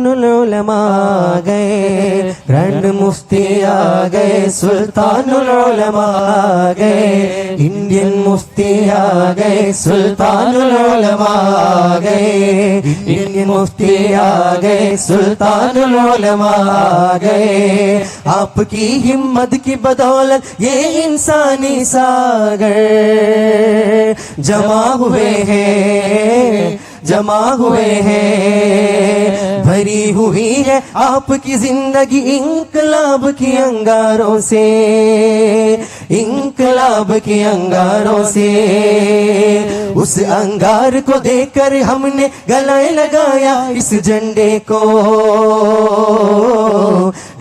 सुल्तानुल उलमा आ गए, ग्रैंड मुफ्ती आ गए, सुल्तानुल उलमा आ गए, इंडियन मुफ्ती आ गए, सुल्तानुल उलमा आ गए, इंडियन मुफ्ती आ गए, सुल्तानुल उलमा आ गए। आपकी हिम्मत की बदौलत ये इंसानी सागर जमा हुए हैं, जमा हुए हैं। भरी हुई है आपकी जिंदगी इंकलाब की अंगारों से, इंकलाब की अंगारों से। उस अंगार को देखकर हमने गले लगाया इस झंडे को,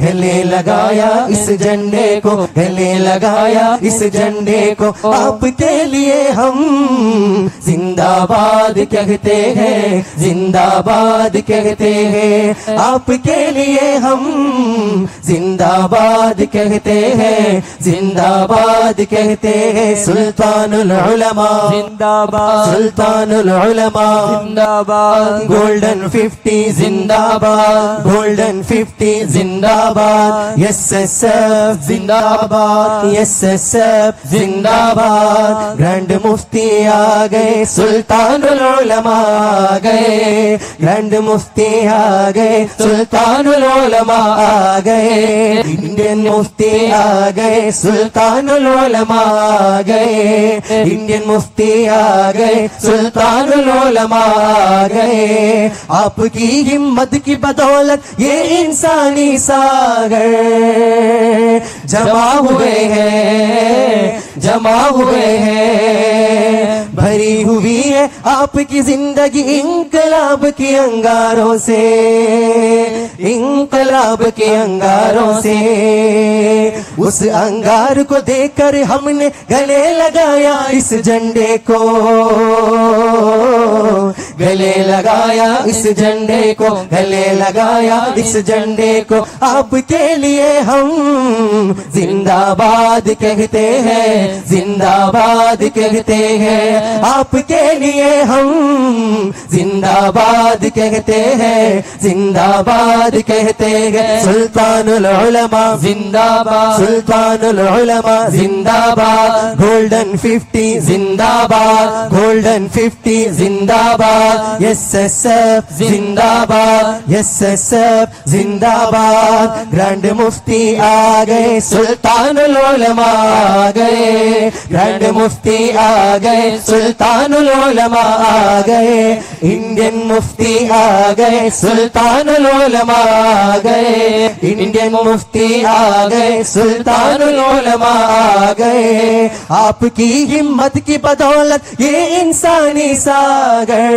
गले लगाया इस झंडे को, गले लगाया इस झंडे को। आपके लिए हम जिंदाबाद कहते हैं, जिंदाबाद कहते हैं। आपके लिए हम जिंदाबाद कहते हैं, जिंदाबाद कहते हैं। सुल्तानुल उलमा जिंदाबाद, सुल्तानुल उलमा जिंदाबाद, गोल्डन 50 जिंदाबाद, गोल्डन 50 जिंदाबाद, एसएसएफ जिंदाबाद, एसएसएफ जिंदाबाद। ग्रैंड मुफ्ती आ गए, सुल्तानुल उलमा आ गए, ग्रैंड मुफ्ती आ गए, सुल्तानुल उलमा आ गए, इंडियन मुफ्ती आ गए, सुल्तानुल उलमा आ गए, इंडियन मुफ्ती आ गए, सुल्तानुल उलमा आ गए। आपकी हिम्मत की बदौलत ये इंसानी सागर जमा हुए हैं, जमा हुए हैं। भरी हुई है आपकी जिंदगी इंकलाब के अंगारों से, इंकलाब के अंगारों से। उस अंगार को देखकर हमने गले लगाया इस झंडे को, गले लगाया इस झंडे को, गले लगाया इस झंडे को। आपके लिए हम जिंदाबाद कहते हैं, जिंदाबाद कहते हैं। आपके लिए हम जिंदाबाद कहते हैं, जिंदाबाद कहते हैं। सुल्तानुल उलमा जिंदाबाद, सुल्तानुल उलमा जिंदाबाद, गोल्डन 50 जिंदाबाद, गोल्डन 50 जिंदाबाद, एसएसएफ जिंदाबाद, एसएसएफ जिंदाबाद। ग्रैंड मुफ्ती आ गए, सुल्तानुल उलमा आ गए, ग्रैंड मुफ्ती आ गए, सुल्तानुल उलमा आ गए, इंडियन मुफ्ती आ गए, सुल्तानुल उलमा आ गए, इंडियन मुफ्ती आ गए, सुल्तानुल उलमा आ गए। आपकी हिम्मत की बदौलत ये इंसानी सागर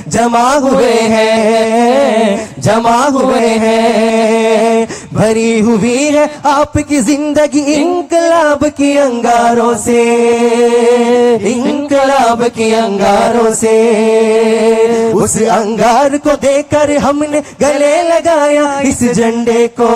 जमा हुए हैं, जमा हुए हैं। भरी हुई है आपकी जिंदगी इंकलाब की अंगारों से, इंकलाब की अंगारों से। उस अंगार को देखकर हमने गले लगाया इस झंडे को,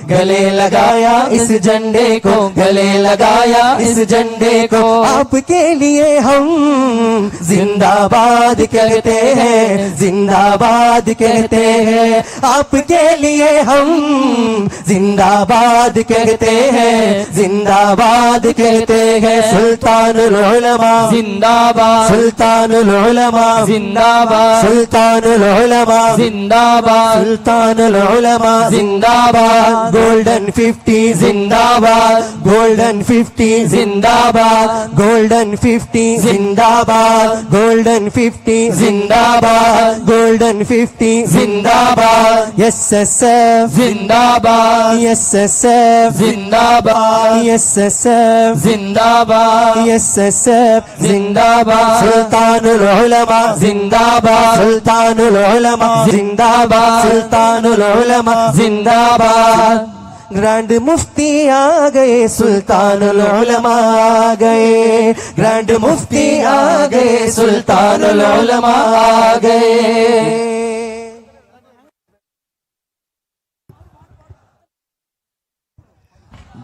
गले लगाया इस झंडे को, गले लगाया इस झंडे को। आपके लिए हम जिंदाबाद कहते हैं, जिंदाबाद कहते हैं। आपके लिए हम जिंदाबाद कहते हैं, जिंदाबाद कहते हैं। सुल्तानुल उलमा जिंदाबाद, सुल्तानुल उलमा जिंदाबाद, सुल्तानुल उलमा जिंदाबाद, सुल्तानुल उलमा जिंदाबाद, गोल्डन 50 जिंदाबाद, गोल्डन 50 जिंदाबाद, गोल्डन 50 जिंदाबाद, गोल्डन 50 जिंदाबाद, गोल्डन 50 जिंदाबाद। एसएसएफ जिंदाबाद, एसएसएफ जिंदाबाद, एसएसएफ जिंदाबाद, एसएसएफ जिंदाबाद, सुल्तानुल उलमा जिंदाबाद, सुल्तानुल उलमा जिंदाबाद, सुल्तानुल उलमा जिंदाबाद। ग्रैंड मुफ्ती आ गए, सुल्तानुल उलमा आ गए, ग्रैंड मुफ्ती आ गए, सुल्तानुल उलमा आ गए।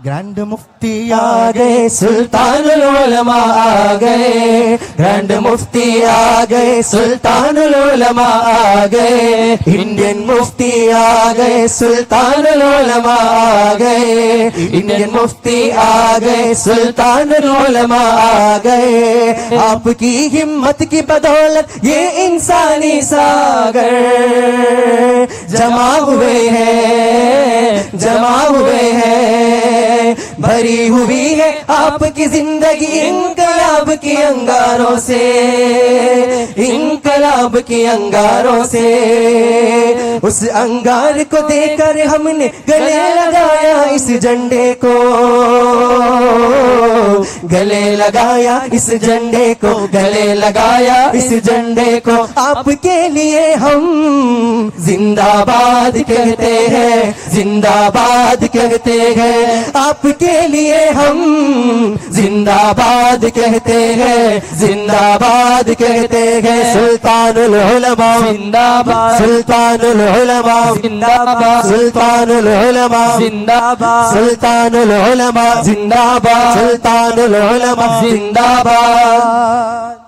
ग्रैंड मुफ्ती आ गए, सुल्तानुल उलमा आ गए, ग्रैंड मुफ्ती आ गए, सुल्तानुल उलमा आ गए, इंडियन मुफ्ती आ गए, सुल्तानुल उलमा आ गए, इंडियन मुफ्ती आ गए, सुल्तानुल उलमा आ गए। आपकी हिम्मत की बदौलत ये इंसानी सागर जमा हुए हैं, जमा हुए हैं, भरी हुई है आपकी जिंदगी इनकलाब की अंगारों से, इनकलाब की अंगारों से। उस अंगार को देकर हमने गले लगाया इस झंडे को, गले लगाया इस झंडे को, गले लगाया इस झंडे को। आपके लिए हम जिंदाबाद कहते हैं, जिंदाबाद कहते हैं। आपके लिए हम जिंदाबाद कहते हैं, जिंदाबाद कहते हैं। सुल्तानुल उलमा जिंदाबाद, सुल्तानुल उलमा जिंदाबाद, सुल्तानुल उलमा जिंदाबाद, सुल्तानुल उलमा जिंदाबाद, सुल्तानुल उलमा जिंदाबाद।